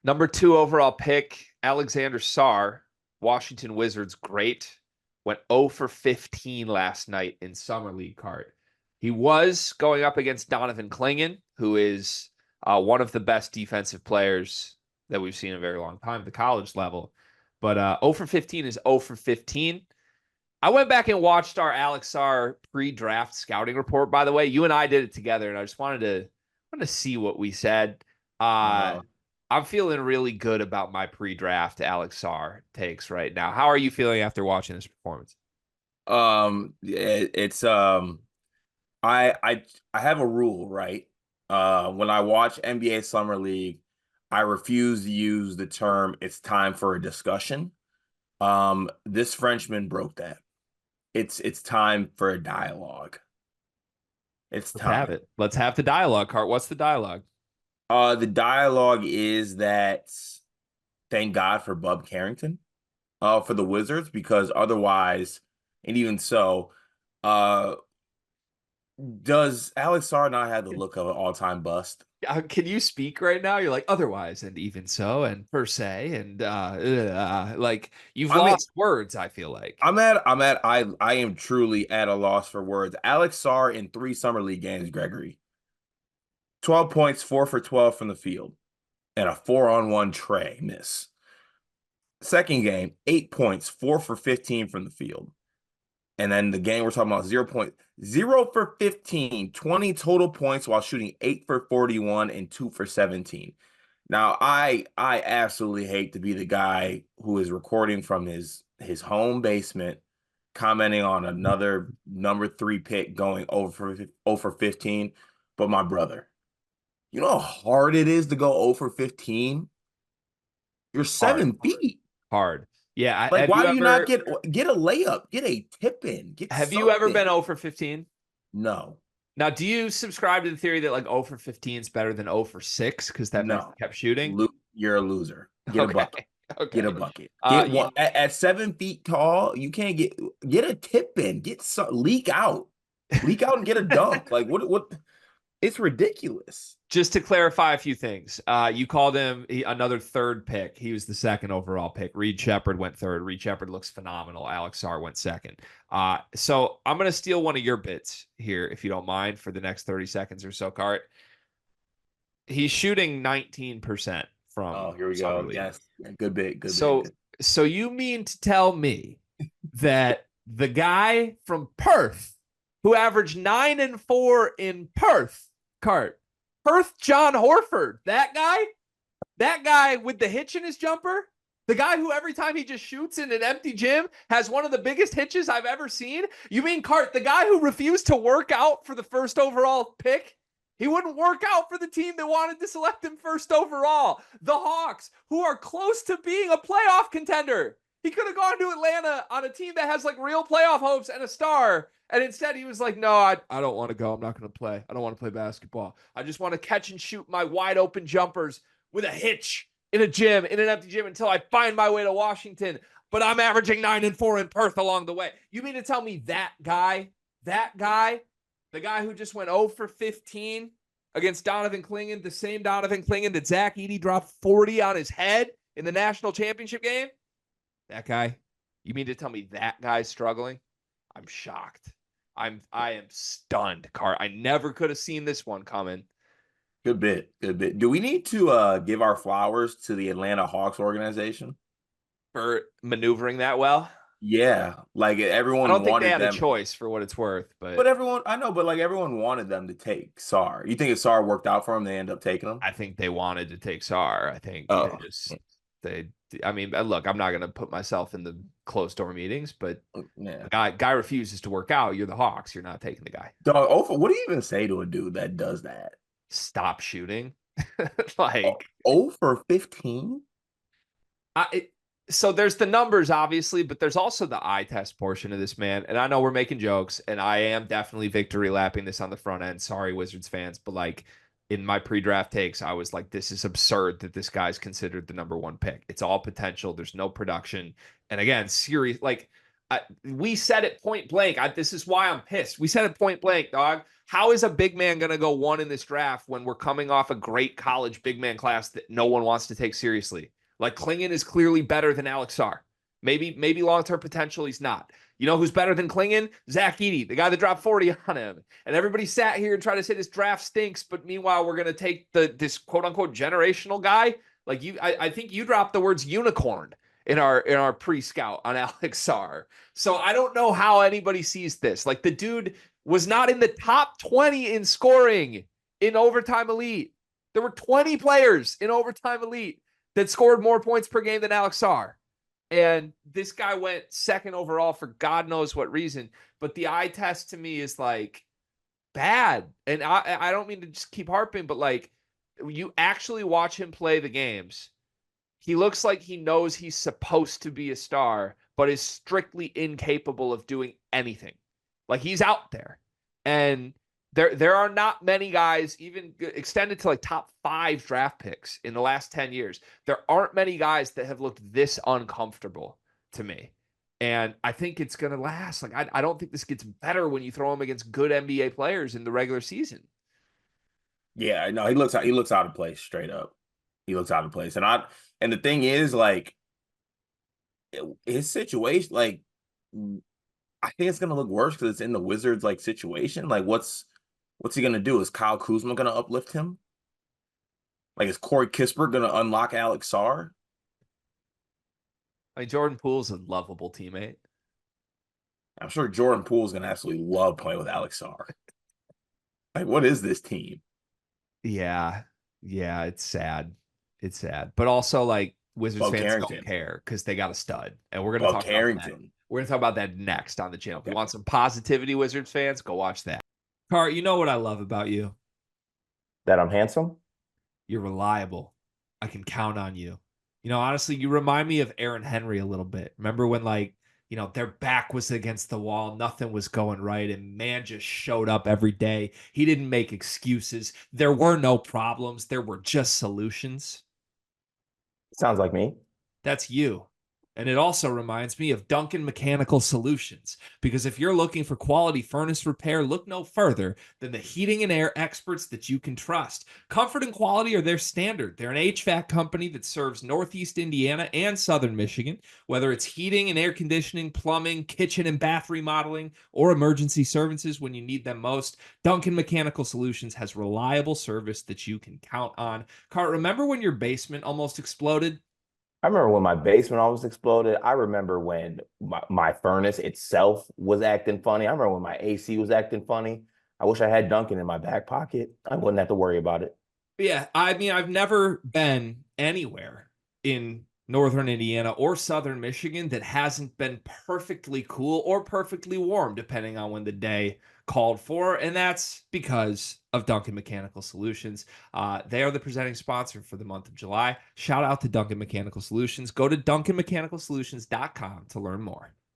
Number 2 overall pick, Alexander Sarr, Washington Wizards great. Went 0 for 15 last night in Summer League card. He was going up against Donovan Clingan, who is one of the best defensive players that we've seen in a very long time at the college level. But 0 for 15 is 0 for 15. I went back and watched our Alex Sarr pre-draft scouting report, by the way. You and I did it together, and I just wanted to see what we said. Uh, Uh, I'm feeling really good about my pre-draft Alex Sarr takes right now. How are you feeling after watching this performance? it's I have a rule, right? When I watch NBA Summer League, I refuse to use the term "it's time for a discussion." This Frenchman broke that. It's time for a dialogue. It's Let's have time. it. Let's have the dialogue, Cart. What's the dialogue? The dialogue is that thank God for Bub Carrington, for the Wizards, because otherwise, and even so, uh, does Alex Sarr not have the look of an all-time bust? Can you speak right now? You're like otherwise, and even so, and per se, and like you've I mean, lost words. I feel like. I am truly at a loss for words. Alex Sarr in 3 Summer League games, Gregory. 12 points, 4 for 12 from the field, and a 4-on-1 tray miss. Second game, 8 points, 4 for 15 from the field. And then the game we're talking about 0 for 15, 20 total points while shooting 8 for 41 and 2 for 17. Now, I absolutely hate to be the guy who is recording from his home basement, commenting on another number 3 pick going over for 15. But my brother, you know how hard it is to go over 15? You're Hard, 7 feet. hard. Yeah. Like, why do you not get a layup, get a tip in, get Have you ever something? been 0 for 15? No, Now, do you subscribe to the theory that like 0 for 15 is better than 0 for 6 because that means no. you kept shooting? You're a loser. Get a Okay. bucket. Get a Okay. bucket. Uh, Get you, one at 7 feet tall. You can't get a tip in. Get some leak out and get a dunk. Like what? It's ridiculous. just to clarify a few things, you called him another third pick. He was the second overall pick. Reed Shepard went third. Reed Shepard looks phenomenal. Alex Sarr went second. So I'm going to steal one of your bits here, if you don't mind, for the next 30 seconds or so, Cart. He's shooting 19% Oh, from here we Summer go. League. Yes, good bit, good bit. So, Good. so you mean to tell me that the guy from Perth who averaged 9 and 4 in Perth, Cart, Perth John Horford, that guy with the hitch in his jumper, the guy who every time he just shoots in an empty gym has one of the biggest hitches I've ever seen. You mean Cart, the guy who refused to work out for the first overall pick? He wouldn't work out for the team that wanted to select him first overall. The Hawks, who are close to being a playoff contender. He could have gone to Atlanta on a team that has like real playoff hopes and a star. And instead, he was like, no, I don't want to go. I'm not going to play. I don't want to play basketball. I just want to catch and shoot my wide open jumpers with a hitch in a gym, in an empty gym until I find my way to Washington. But I'm averaging 9 and 4 in Perth along the way. You mean to tell me that guy, the guy who just went 0 for 15 against Donovan Clingan, the same Donovan Clingan that Zach Edey dropped 40 on his head in the national championship game? That guy? You mean to tell me that guy's struggling? I'm shocked. I am stunned, Car. I never could have seen this one coming. Good bit, good bit. Do we need to give our flowers to the Atlanta Hawks organization? For maneuvering that well. Yeah, like I everyone don't think they wanted had a them. choice for what it's worth, But but everyone, I know, but like everyone wanted them to take Sar. You think if Sar worked out for him, they end up taking him? I think they wanted to take Sar. I think Oh, they I mean, look, I'm not going to put myself in the closed door meetings, but yeah. guy refuses to work out. You're the Hawks. You're not taking the guy. Dog, what do you even say to a dude that does that? Stop shooting. Oh, Like 0 for 15? I, so there's the numbers, obviously, but there's also the eye test portion of this, man. And I know we're making jokes, and I am definitely victory lapping this on the front end. Sorry, Wizards fans, but like in my pre-draft takes, I was like, this is absurd that this guy's considered the number 1 pick. It's all potential. There's no production. And again, serious, like we said it point blank. This is why I'm pissed. We said it point blank, dog. how is a big man going to go 1 in this draft when we're coming off a great college big man class that no one wants to take seriously? Like Clingan is clearly better than Alex Sarr. Maybe long-term potential he's not. You know who's better than Clingan? Zach Edey, the guy that dropped 40 on him. And everybody sat here and tried to say this draft stinks, but meanwhile, we're going to take this quote-unquote generational guy. Like I think you dropped the words unicorn in our pre-scout on Alex Sarr. So I don't know how anybody sees this. Like the dude was not in the top 20 in scoring in Overtime Elite. There were 20 players in Overtime Elite that scored more points per game than Alex Sarr. And this guy went second overall for God knows what reason. But the eye test to me is like bad. And I don't mean to just keep harping, but like you actually watch him play the games. He looks like he knows he's supposed to be a star, but is strictly incapable of doing anything. Like he's out there. And there are not many guys, even extended to like top 5 draft picks in the last 10 years. There aren't many guys that have looked this uncomfortable to me. And I think it's going to last. Like, I don't think this gets better when you throw him against good NBA players in the regular season. Yeah, no, he looks out of place straight up. He looks out of place. And the thing is, like, his situation, like, I think it's gonna look worse because it's in the Wizards like situation. Like, what's he gonna do? Is Kyle Kuzma gonna uplift him? Like, is Corey Kispert gonna unlock Alex Sarr? I mean, Jordan Poole's a lovable teammate. I'm sure Jordan Poole's gonna absolutely love playing with Alex Sarr. Like, what is this team? Yeah, it's sad. It's sad, but also like Wizards Bug fans Carrington. don't care because they got a stud, and we're gonna Bug talk about that. Carrington. We're gonna talk about that next on the channel. If Okay. you want some positivity, Wizards fans, go watch that. Car, you know what I love about you? That I'm handsome? You're reliable. I can count on you. You know, honestly, you remind me of Aaron Henry a little bit. Remember when, like, you know, their back was against the wall, nothing was going right, and man just showed up every day. He didn't make excuses. There were no problems. There were just solutions. Sounds like me. That's you. And it also reminds me of Duncan Mechanical Solutions, because if you're looking for quality furnace repair, look no further than the heating and air experts that you can trust. Comfort and quality are their standard. They're an HVAC company that serves Northeast Indiana and Southern Michigan, whether it's heating and air conditioning, plumbing, kitchen and bath remodeling, or emergency services when you need them most. Duncan Mechanical Solutions has reliable service that you can count on. Cart, remember when your basement almost exploded? I remember when my basement almost exploded. I remember when my furnace itself was acting funny. I remember when my AC was acting funny. I wish I had Duncan in my back pocket. I wouldn't have to worry about it. Yeah, I mean, I've never been anywhere in northern Indiana or southern Michigan that hasn't been perfectly cool or perfectly warm, depending on when the day called for. And that's because of Duncan Mechanical Solutions. They are the presenting sponsor for the month of July. Shout out to Duncan Mechanical Solutions. Go to duncanmechanicalsolutions.com to learn more.